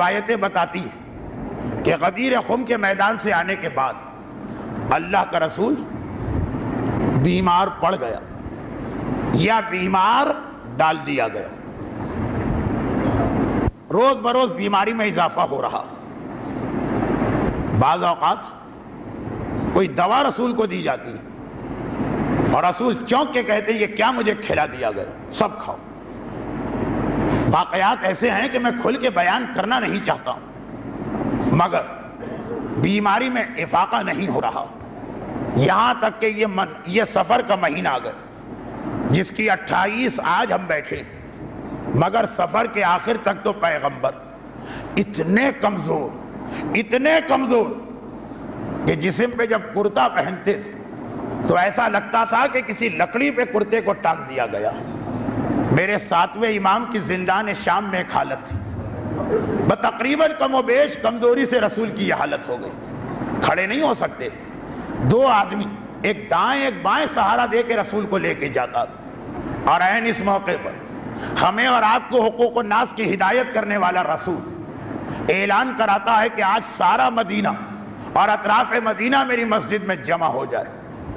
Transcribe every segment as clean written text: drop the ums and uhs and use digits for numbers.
روایتیں بتاتی ہیں کہ غدیر خم کے میدان سے آنے کے بعد اللہ کا رسول بیمار پڑ گیا یا بیمار ڈال دیا گیا. روز بروز بیماری میں اضافہ ہو رہا. بعض اوقات کوئی دوا رسول کو دی جاتی ہے اور رسول چونک کے کہتے ہیں یہ کیا مجھے کھلا دیا گیا, سب کھاؤ. واقعات ایسے ہیں کہ میں کھل کے بیان کرنا نہیں چاہتا ہوں, مگر بیماری میں افاقہ نہیں ہو رہا. یہاں تک کہ یہ سفر کا مہینہ آ گیا جس کی 28 آج ہم بیٹھے, مگر سفر کے آخر تک تو پیغمبر اتنے کمزور کہ جسم پہ جب کرتا پہنتے تھے تو ایسا لگتا تھا کہ کسی لکڑی پہ کرتے کو ٹانگ دیا گیا. میرے 7ویں امام کی زندان شام میں ایک حالت تھی, بتقریباً کم و بیش کمزوری سے رسول کی یہ حالت ہو گئی. کھڑے نہیں ہو سکتے. 2 آدمی ایک دائیں ایک بائیں سہارا دے کے رسول کو لے کے جاتا تھا. اور عین اس موقع پر ہمیں اور آپ کو حقوق الناس کی ہدایت کرنے والا رسول اعلان کراتا ہے کہ آج سارا مدینہ اور اطراف مدینہ میری مسجد میں جمع ہو جائے.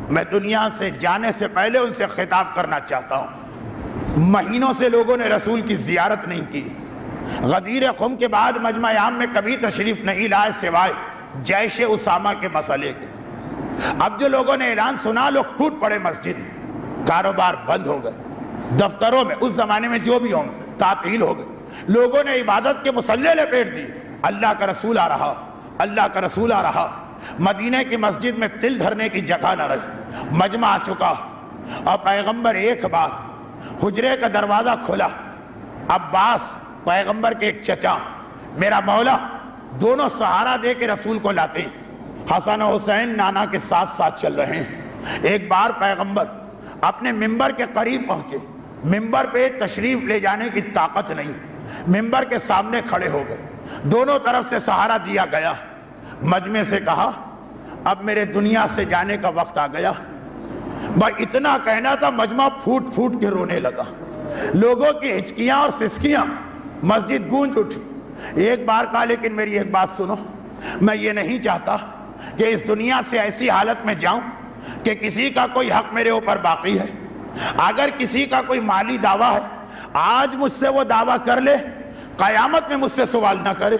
میں دنیا سے جانے سے پہلے ان سے خطاب کرنا چاہتا ہوں. مہینوں سے لوگوں نے رسول کی زیارت نہیں کی. غدیر خم کے بعد مجمع عام میں کبھی تشریف نہیں لائے سوائے جیش اسامہ کے مسئلے کے. اب جو لوگوں نے اعلان سنا لوگ ٹوٹ پڑے مسجد میں. کاروبار بند ہو گئے, دفتروں میں اس زمانے میں جو بھی ہوں تعطیل ہو گئے. لوگوں نے عبادت کے مصلے لپیٹ دی. اللہ کا رسول آ رہا, اللہ کا رسول آ رہا. مدینہ کی مسجد میں تل دھرنے کی جگہ نہ رہی. مجمع آ چکا اور پیغمبر ایک بار حجرے کا دروازہ کھلا. عباس پیغمبر کے ایک چچا, میرا مولا, دونوں سہارا دے کے رسول کو لاتے. حسن و حسین نانا کے ساتھ ساتھ چل رہے ہیں. ایک بار پیغمبر اپنے ممبر کے قریب پہنچے. ممبر پہ تشریف لے جانے کی طاقت نہیں. ممبر کے سامنے کھڑے ہو گئے. دونوں طرف سے سہارا دیا گیا. مجمع سے کہا اب میرے دنیا سے جانے کا وقت آ گیا. بس اتنا کہنا تھا, مجمع پھوٹ پھوٹ کے رونے لگا. لوگوں کی ہچکیاں اور سسکیاں, مسجد گونج اٹھی. ایک بار کہا لیکن میری ایک بات سنو, میں یہ نہیں چاہتا کہ اس دنیا سے ایسی حالت میں جاؤں کہ کسی کا کوئی حق میرے اوپر باقی ہے. اگر کسی کا کوئی مالی دعویٰ ہے آج مجھ سے وہ دعویٰ کر لے, قیامت میں مجھ سے سوال نہ کرے.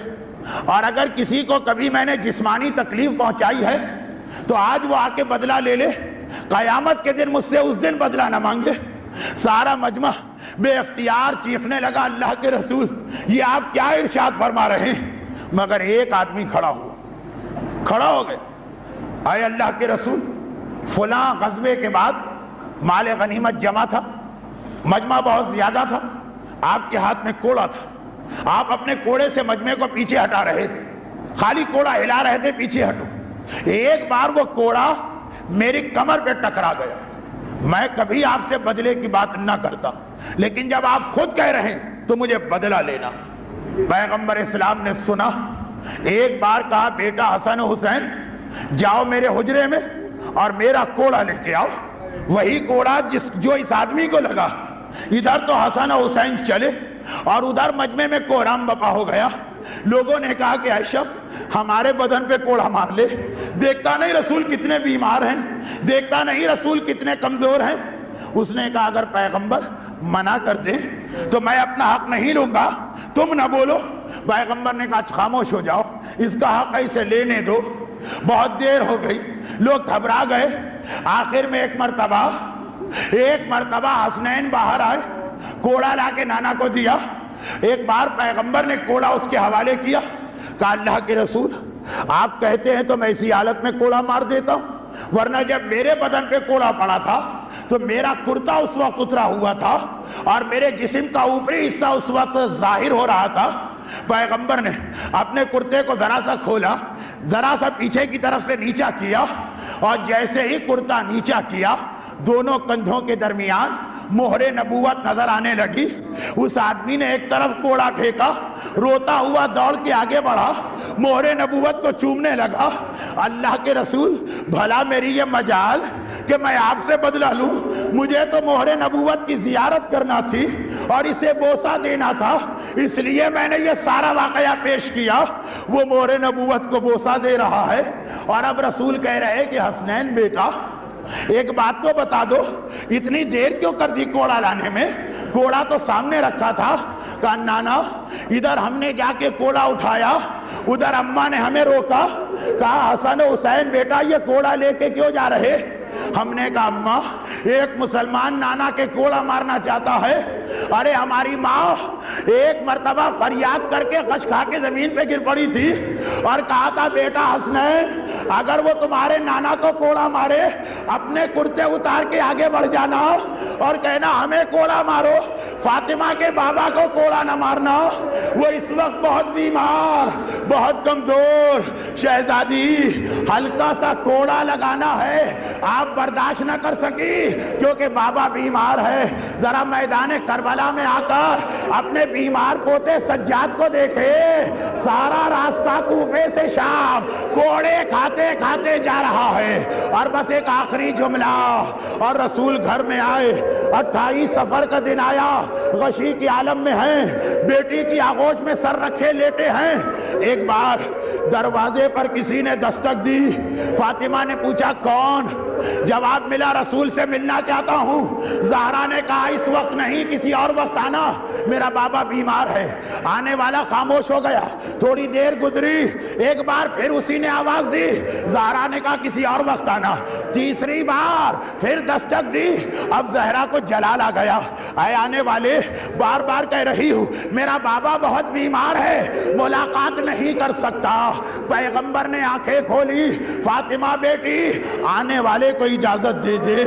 اور اگر کسی کو کبھی میں نے جسمانی تکلیف پہنچائی ہے تو آج وہ آ کے بدلہ لے لے, قیامت کے دن مجھ سے اس دن بدلہ نہ مانگے. سارا مجمع بے اختیار چیخنے لگا اللہ کے رسول یہ آپ کیا ارشاد فرما رہے ہیں. مگر ایک آدمی کھڑا ہو گئے. اے اللہ کے رسول, فلاں غزوے کے بعد مال غنیمت جمع تھا, مجمع بہت زیادہ تھا, آپ کے ہاتھ میں کوڑا تھا, آپ اپنے کوڑے سے مجمع کو پیچھے ہٹا رہے تھے, خالی کوڑا ہلا رہے تھے, پیچھے ہٹو. ایک بار وہ کوڑا میری کمر پہ ٹکرا گیا. میں کبھی آپ سے بدلے کی بات نہ کرتا, لیکن جب آپ خود کہہ رہے ہیں تو مجھے بدلہ لینا. پیغمبر اسلام نے سنا. ایک بار کہا بیٹا حسن و حسین جاؤ میرے حجرے میں اور میرا کوڑا لے کے آؤ. وہی کوڑا جو اس آدمی کو لگا, ادھر تو حسن و حسین چلے اور ادھر مجمع میں کوہرام بپا ہو گیا. لوگوں نے کہا کہ اشرف ہمارے بدن پہ کوڑا مار لے, دیکھتا نہیں رسول کتنے بیمار ہیں, دیکھتا نہیں رسول کتنے کمزور ہیں. اس نے کہا اگر پیغمبر منع کر دے تو میں اپنا حق نہیں لوں گا, تم نہ بولو. پیغمبر نے کہا خاموش ہو جاؤ, اس کا حق اسے لینے دو. بہت دیر ہو گئی, لوگ گھبرا گئے. آخر میں ایک مرتبہ حسنین باہر آئے, کوڑا لا کے نانا کو دیا. ایک بار پیغمبر نے کوڑا اس کے حوالے کیا, کہا اللہ کے رسول آپ کہتے ہیں تو میں اسی حالت میں کوڑا مار دیتا ہوں, ورنہ جب میرے بدن پہ کوڑا پڑا تھا تو میرا کرتا اس وقت اترا ہوا تھا اور میرے جسم کا اوپری حصہ اس وقت ظاہر ہو رہا تھا. پیغمبر نے اپنے کرتے کو ذرا سا کھولا, ذرا سا پیچھے کی طرف سے نیچا کیا, اور جیسے ہی کرتا نیچا کیا دونوں کندھوں کے درمیان مہر نبوت نظر آنے لگی. اس آدمی نے ایک طرف کوڑا پھینکا, روتا ہوا دوڑ کے آگے بڑھا, مہر نبوت کو چومنے لگا. اللہ کے رسول بھلا میری یہ مجال کہ میں آپ سے بدلہ لوں؟ مجھے تو مہر نبوت کی زیارت کرنا تھی اور اسے بوسہ دینا تھا، اس لیے میں نے یہ سارا واقعہ پیش کیا۔ وہ مہر نبوت کو بوسہ دے رہا ہے اور اب رسول کہہ رہے کہ حسنین بیٹا ایک بات تو بتا دو، اتنی دیر کیوں کر دی کوڑا لانے میں؟ کوڑا تو سامنے رکھا تھا۔ کہا نانا ادھر ہم نے جا کے کوڑا اٹھایا، ادھر اماں نے ہمیں روکا، کہا حسن حسین بیٹا یہ کوڑا لے کے کیوں جا رہے؟ ہم نے کہا اماں ایک مسلمان نانا کے کوڑا مارنا چاہتا ہے۔ ارے ہماری ماں ایک مرتبہ فریاد کر کے غش کھا کے زمین پہ گر پڑی تھی اور کہا تھا بیٹا حسنین اگر وہ تمہارے نانا کو کوڑا مارے اپنے کرتے اتار کے آگے بڑھ جانا اور کہنا ہمیں کوڑا مارو، فاطمہ کے بابا کو کوڑا نہ مارنا، وہ اس وقت بہت بیمار بہت کمزور، شہزادی ہلکا سا کوڑا لگانا ہے، آپ برداشت نہ کر سکی کیونکہ بابا بیمار ہے۔ ذرا میدان کربلا میں آ کر اپنے بیمار پوتے سجاد کو دیکھے، سارا راستہ کوفے سے شام کوڑے کھاتے کھاتے جا رہا ہے اور بس ایک آخری جملہ، اور رسول گھر میں آئے، 28 سفر کا دن آیا، غشی کی عالم میں ہیں، بیٹی کی آغوش میں سر رکھے لیٹے ہیں۔ ایک بار دروازے پر کسی نے دستک دی، فاطمہ نے پوچھا کون؟ جواب ملا رسول سے ملنا چاہتا ہوں۔ زہرا نے کہا اس وقت نہیں کسی اور وقت آنا، میرا بابا بیمار ہے۔ آنے والا خاموش ہو گیا، تھوڑی دیر گزری، ایک بار پھر اسی نے آواز دی، زہرا نے کہا کسی اور وقت آنا، تیسری بار پھر دستک دی۔ اب زہرا کو جلال آ گیا، اے آنے والے بار بار کہہ رہی ہوں میرا بابا بہت بیمار ہے، ملاقات نہیں کر سکتا۔ پیغمبر نے آنکھیں کھولی، فاطمہ بیٹی آنے والے کو اجازت دے دے،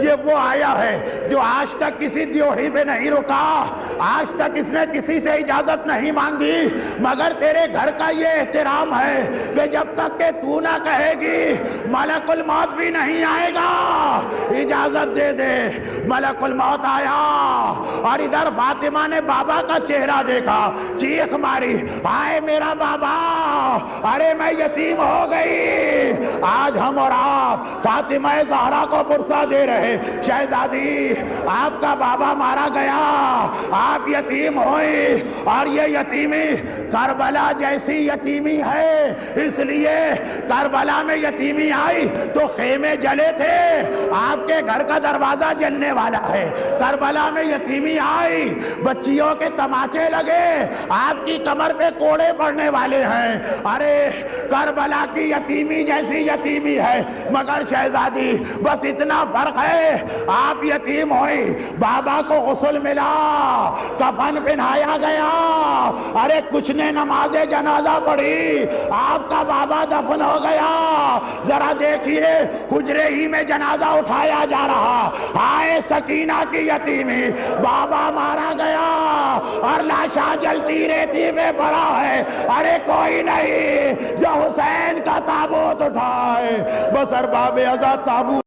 یہ وہ آیا ہے جو آج تک کسی دیوڑی پہ نہیں رکا، آج تک اس نے کسی سے اجازت نہیں مانگی، مگر تیرے گھر کا یہ احترام ہے کہ جب تک کہ تو نہ کہے گی ملک الموت بھی نہیں آئے گا، اجازت دے دے۔ ملک الموت آیا اور ادھر فاطمہ نے بابا کا چہرہ دیکھا، چیخ ماری آئے میرا بابا، ارے میں یتیم ہو گئی۔ آج ہم اور آپ فاطمہ زہرا کو پرسہ دے رہے، شہزادی آپ کا بابا مارا گیا، آپ یتیم ہوئے، اور یہ یتیمی کربلا جیسی یتیمی ہے، اس لیے کربلا میں یتیمی آئی تو خیمے جلے تھے، آپ کے گھر کا دروازہ جلنے والا ہے۔ کربلا میں یتیمی آئی، بچیوں کے تماچے لگے، آپ کی کمر پہ کوڑے پڑنے والے ہیں۔ ارے کربلا کی یتیمی جیسی یتیمی ہے، مگر شہزادی بس اتنا فرق ہے، آپ یتیم ہوئی، بابا کو غسل ملا، کفن پہنایا گیا، ارے کچھ نے نماز جنازہ پڑھی، آپ کا بابا دفن ہو گیا۔ ذرا دیکھیے حجرے ہی میں جنازہ اٹھایا جا رہا، آئے سکینہ کی یتیمی، بابا مارا گیا اور لاشاں جلتی ریتی میں پڑا ہے، ارے کوئی نہیں جو حسین کا تابوت اٹھائے۔ بس ارباب ازا تابوت